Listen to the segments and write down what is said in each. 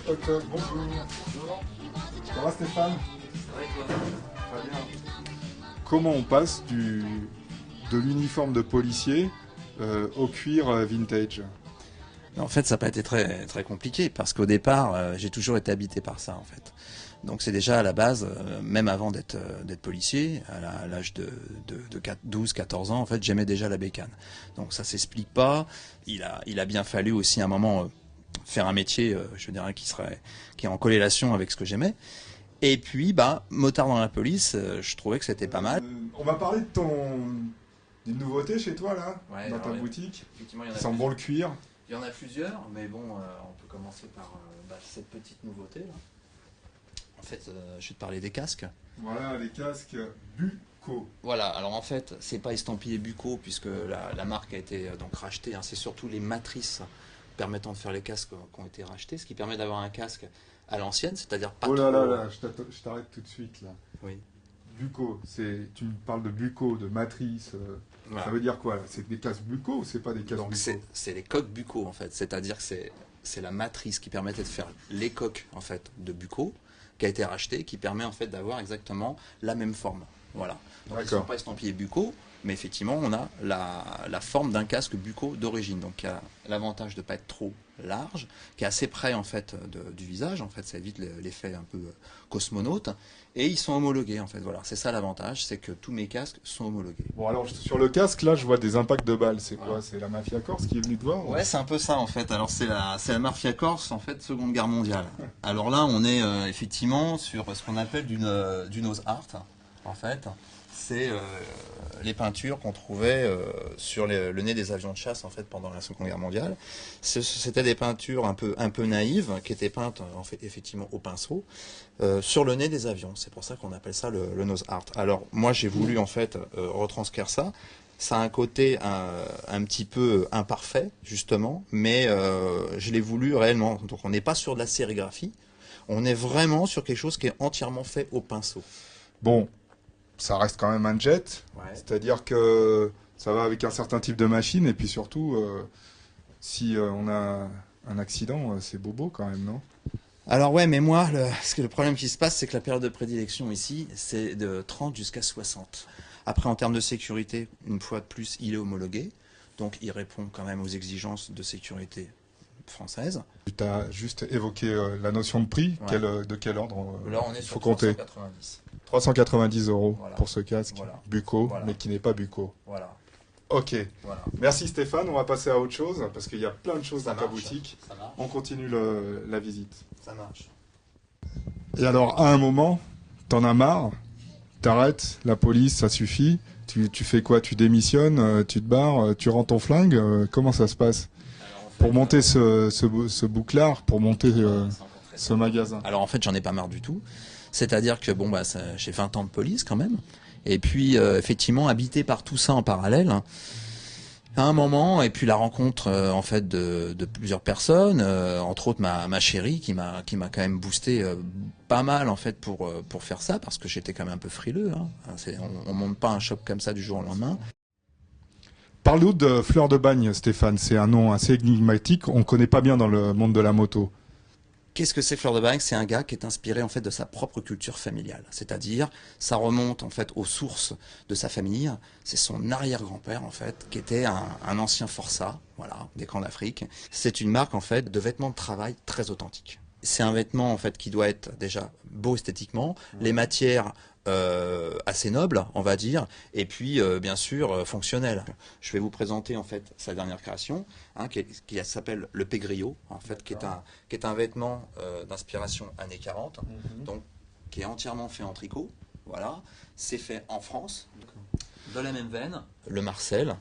toc toc, bonjour. Ça va Stéphane? Ouais, toi. Très bien. Comment on passe de l'uniforme de policier au cuir vintage? En fait, ça n'a pas été très, très compliqué parce qu'au départ, j'ai toujours été habité par ça en fait. Donc c'est déjà à la base, même avant d'être policier, à l'âge de 12-14 ans, en fait, j'aimais déjà la bécane. Donc ça s'explique pas. Il a bien fallu aussi à un moment faire un métier, je dirais, qui est en corrélation avec ce que j'aimais. Et puis, motard dans la police, je trouvais que c'était pas mal. On va parler d'une nouveauté chez toi là, Ouais, dans ta boutique. Effectivement, il y en Ça a sent bon le cuir. Il y en a plusieurs, mais bon, on peut commencer par cette petite nouveauté là. En fait, je vais te parler des casques. Voilà, les casques Buco. Voilà, alors en fait, c'est pas estampillé Buco puisque la marque a été donc rachetée. Hein. C'est surtout les matrices permettant de faire les casques qui ont été rachetées, ce qui permet d'avoir un casque à l'ancienne, c'est-à-dire pas Oh là trop... là là, je t'arrête tout de suite là. Oui. Buco, tu me parles de Buco, de matrice. Voilà. Ça veut dire quoi là? C'est des casques Buco ou c'est pas des casques Donc Buco? c'est les coques Buco en fait, c'est-à-dire que c'est la matrice qui permettait de faire les coques en fait de Buco, qui a été rachetée, qui permet en fait d'avoir exactement la même forme. Voilà. Donc ils ne sont pas estampillés Buco, mais effectivement on a la forme d'un casque Buco d'origine. Donc il y a l'avantage de ne pas être trop large, qui est assez près en fait du visage. En fait, ça évite l'effet un peu cosmonaute. Et ils sont homologués en fait. Voilà, c'est ça l'avantage, c'est que tous mes casques sont homologués. Bon alors sur le casque là, je vois des impacts de balles. C'est quoi? C'est la mafia corse qui est venue te voir? Ouais, c'est un peu ça en fait. Alors c'est la mafia corse en fait, Seconde Guerre mondiale. Alors là, on est effectivement sur ce qu'on appelle du nose art. En fait, c'est les peintures qu'on trouvait sur le nez des avions de chasse en fait pendant la Seconde Guerre mondiale. C'était des peintures un peu naïves qui étaient peintes en fait effectivement au pinceau sur le nez des avions. C'est pour ça qu'on appelle ça le nose art. Alors moi j'ai voulu en fait retranscrire ça. Ça a un côté un petit peu imparfait justement, mais je l'ai voulu réellement. Donc on n'est pas sur de la sérigraphie, on est vraiment sur quelque chose qui est entièrement fait au pinceau. Bon. Ça reste quand même un jet, ouais. C'est-à-dire que ça va avec un certain type de machine, et puis surtout, si on a un accident, c'est bobo quand même, non? Alors ouais, mais moi, le problème qui se passe, c'est que la période de prédilection ici, c'est de 30 jusqu'à 60. Après, en termes de sécurité, une fois de plus, il est homologué, donc il répond quand même aux exigences de sécurité françaises. Tu as juste évoqué la notion de prix, ouais. De quel ordre là, on est sur compter 390. 390 € voilà. Pour ce casque, voilà. Buco, voilà. Mais qui n'est pas Buco. Voilà. Ok. Voilà. Merci Stéphane, on va passer à autre chose, parce qu'il y a plein de choses dans ta boutique. On continue la visite. Ça marche. Et alors, à un moment, t'en as marre, t'arrêtes, la police, ça suffit. Tu fais quoi? Tu démissionnes, tu te barres, tu rends ton flingue, comment ça se passe? Pour monter ce bouclard, pour monter ce magasin. Alors en fait, j'en ai pas marre du tout. C'est-à-dire que bon, j'ai 20 ans de police quand même. Et puis effectivement, habité par tout ça en parallèle, à un moment, et puis la rencontre en fait de plusieurs personnes, entre autres ma chérie qui m'a quand même boosté pas mal en fait pour faire ça, parce que j'étais quand même un peu frileux. Hein. On monte pas un shop comme ça du jour au lendemain. Parle-nous de Fleur de Bagne, Stéphane. C'est un nom assez énigmatique. On ne connaît pas bien dans le monde de la moto. Qu'est-ce que c'est Fleur de Bagne? C'est un gars qui est inspiré en fait de sa propre culture familiale. C'est-à-dire, ça remonte en fait aux sources de sa famille. C'est son arrière-grand-père en fait, qui était un ancien forçat, voilà, des camps d'Afrique. C'est une marque en fait de vêtements de travail très authentique. C'est un vêtement en fait qui doit être déjà beau esthétiquement, les matières assez noble, on va dire, et puis bien sûr fonctionnel. Je vais vous présenter en fait sa dernière création, hein, qui s'appelle le Pegrio, en fait, qui est un vêtement d'inspiration années 40, donc qui est entièrement fait en tricot. Voilà, c'est fait en France, de la même veine, le Marcel.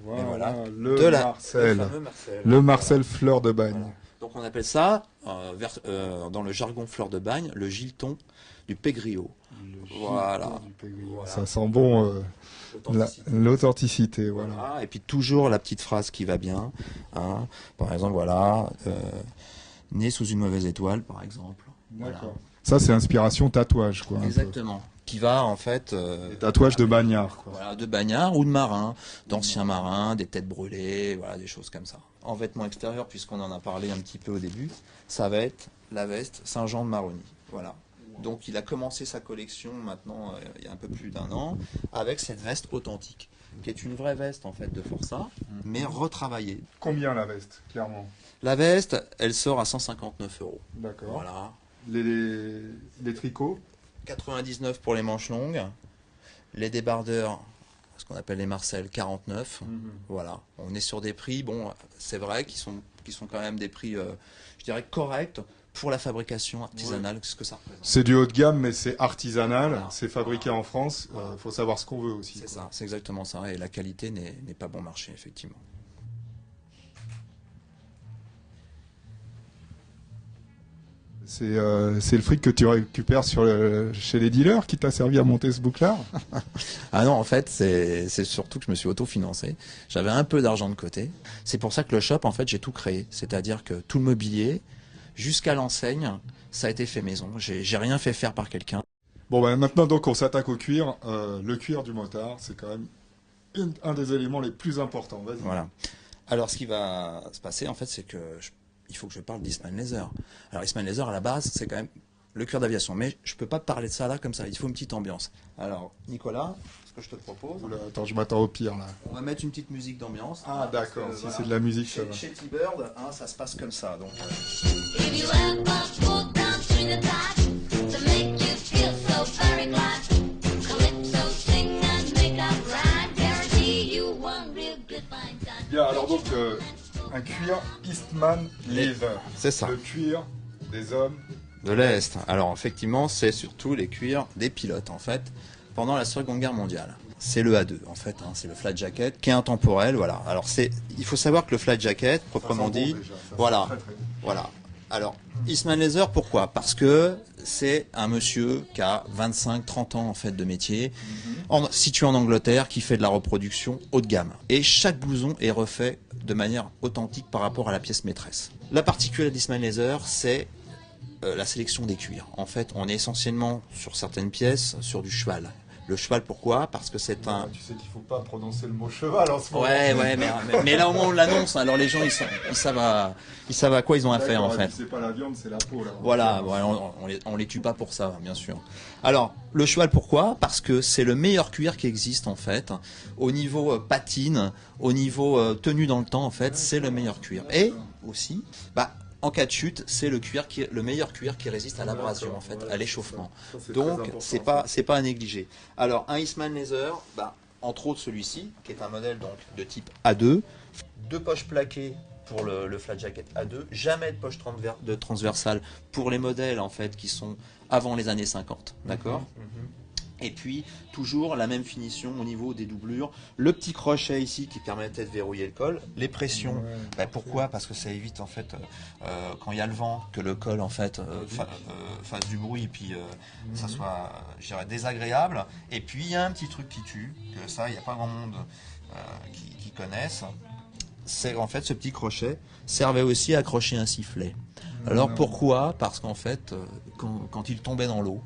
Voilà, le fameux Marcel. Le Marcel Fleur de Bagne. Voilà. Donc on appelle ça, dans le jargon Fleur de Bagne, le gileton du Pegrio. Voilà. Ça sent bon l'authenticité. Voilà. Et puis toujours la petite phrase qui va bien. Hein. Par exemple, voilà, né sous une mauvaise étoile, par exemple. Voilà. Ça, c'est inspiration tatouage, quoi. Exactement. qui va en fait Des tatouages de bagnards, quoi. voilà, de bagnards ou de marins, d'anciens marins, des têtes brûlées, voilà, des choses comme ça. En vêtements extérieurs, puisqu'on en a parlé un petit peu au début, ça va être la veste Saint-Jean de Maroni. Voilà. Donc il a commencé sa collection maintenant il y a un peu plus d'1 an avec cette veste authentique, qui est une vraie veste en fait de Forçat, mais retravaillée. Combien la veste, clairement? La veste, elle sort à 159 €. D'accord. Voilà. Les tricots? 99 pour les manches longues, les débardeurs, ce qu'on appelle les Marcel, 49. Voilà, on est sur des prix, bon, c'est vrai, qui sont quand même des prix, je dirais, corrects pour la fabrication artisanale, ce que ça représente. C'est du haut de gamme, mais c'est artisanal, Voilà. c'est fabriqué en France. Faut savoir ce qu'on veut aussi. C'est quoi. ça, c'est exactement ça, et la qualité n'est pas bon marché, effectivement. C'est le fric que tu récupères chez les dealers qui t'a servi à monter ce bouclard? Ah non, en fait, c'est surtout que je me suis autofinancé. J'avais un peu d'argent de côté. C'est pour ça que le shop, en fait, j'ai tout créé. C'est-à-dire que tout le mobilier, jusqu'à l'enseigne, ça a été fait maison. J'ai rien fait faire par quelqu'un. Bon, ben maintenant, donc, on s'attaque au cuir. Le cuir du motard, c'est quand même un des éléments les plus importants. Vas-y. Voilà. Alors, ce qui va se passer, en fait, c'est que il faut que je parle d'Eastman Leather. Alors, Eastman Leather, à la base, c'est quand même le cuir d'aviation. Mais je peux pas te parler de ça là, comme ça. Il faut une petite ambiance. Alors, Nicolas, ce que je te propose... Oula, attends, je m'attends au pire, là. On va mettre une petite musique d'ambiance. Ah, d'accord. Si voilà, c'est de la musique, ça va. Chez T-Bird, hein, ça se passe comme ça. Donc, If you ever walk down to the top to make you feel so very glad, Calypso sing and make up rhyme, guarantee you one real good fine time. Bien, alors donc, un cuir Eastman Leather. c'est ça. Le cuir des hommes. De l'Est. Alors, effectivement, c'est surtout les cuirs des pilotes, en fait, pendant la Seconde Guerre mondiale. C'est le A2, en fait, hein, c'est le flat jacket qui est intemporel, voilà. Alors, il faut savoir que le flat jacket, proprement Ça sent bon dit, déjà, ça sent voilà, très, très bon. voilà. Alors, Eastman Leather, pourquoi? Parce que c'est un monsieur qui a 25-30 ans, en fait, de métier, situé en Angleterre, qui fait de la reproduction haut de gamme. Et chaque blouson est refait de manière authentique par rapport à la pièce maîtresse. La particularité d'Eastman Leather, c'est la sélection des cuirs. En fait, on est essentiellement sur certaines pièces sur du cheval. Le cheval, pourquoi? Parce que c'est un... Tu sais qu'il faut pas prononcer le mot cheval en ce moment. Ouais, mais là au moins on l'annonce. Alors les gens ils savent à quoi ils ont affaire en fait. C'est pas la viande, c'est la peau là. Voilà, on les tue pas pour ça, bien sûr. Alors, le cheval, pourquoi? Parce que c'est le meilleur cuir qui existe, en fait. Au niveau patine, au niveau tenue dans le temps, en fait, c'est le meilleur cuir. Et aussi, en cas de chute, c'est le meilleur cuir qui résiste à l'abrasion, en fait, à l'échauffement. Donc, c'est pas à négliger. Alors, un Eastman Leather, entre autres celui-ci, qui est un modèle donc de type A2, 2 poches plaquées pour le flat jacket A2, jamais de poche transversale pour les modèles en fait qui sont avant les années 50, d'accord. Et puis toujours la même finition au niveau des doublures, le petit crochet ici qui permettait de verrouiller le col, les pressions. Pourquoi? Parce que ça évite en fait quand il y a le vent que le col en fait fasse du bruit et puis ça soit, je dirais, désagréable. Et puis il y a un petit truc qui tue, que ça il n'y a pas grand monde qui connaissent. C'est en fait ce petit crochet servait aussi à accrocher un sifflet. Alors pourquoi? Parce qu'en fait quand ils tombaient dans l'eau,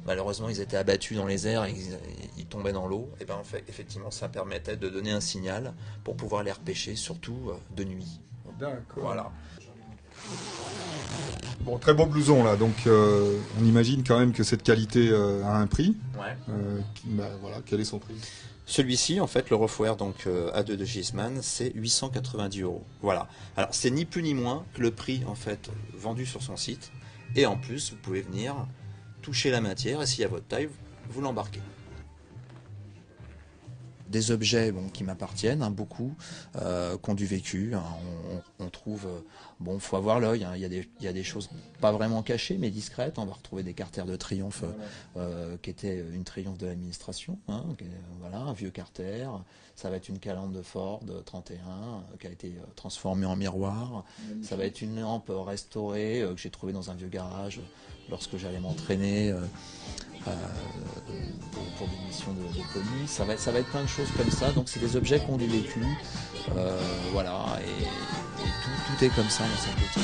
malheureusement ils étaient abattus dans les airs et ils tombaient dans l'eau, et en fait effectivement ça permettait de donner un signal pour pouvoir les repêcher, surtout de nuit. D'accord. Voilà. Bon, très beau blouson là, donc on imagine quand même que cette qualité a un prix. Ouais. Voilà, quel est son prix? Celui-ci, en fait, le Rofoer, donc A2 de Eastman, c'est 890 €. Voilà. Alors, c'est ni plus ni moins que le prix, en fait, vendu sur son site. Et en plus, vous pouvez venir toucher la matière et s'il y a votre taille, vous l'embarquez. Des objets qui m'appartiennent, beaucoup, qui ont du vécu. On trouve, faut avoir l'œil. Il y a des choses pas vraiment cachées, mais discrètes. On va retrouver des carters de triomphe qui étaient une triomphe de l'administration. Voilà, un vieux carter. Ça va être une calandre de Ford 31 qui a été transformée en miroir. Ça va être une lampe restaurée que j'ai trouvée dans un vieux garage lorsque j'allais m'entraîner. Pour des missions de police, ça va être plein de choses comme ça, donc c'est des objets qui ont du vécu, voilà, et tout est comme ça dans cette boutique.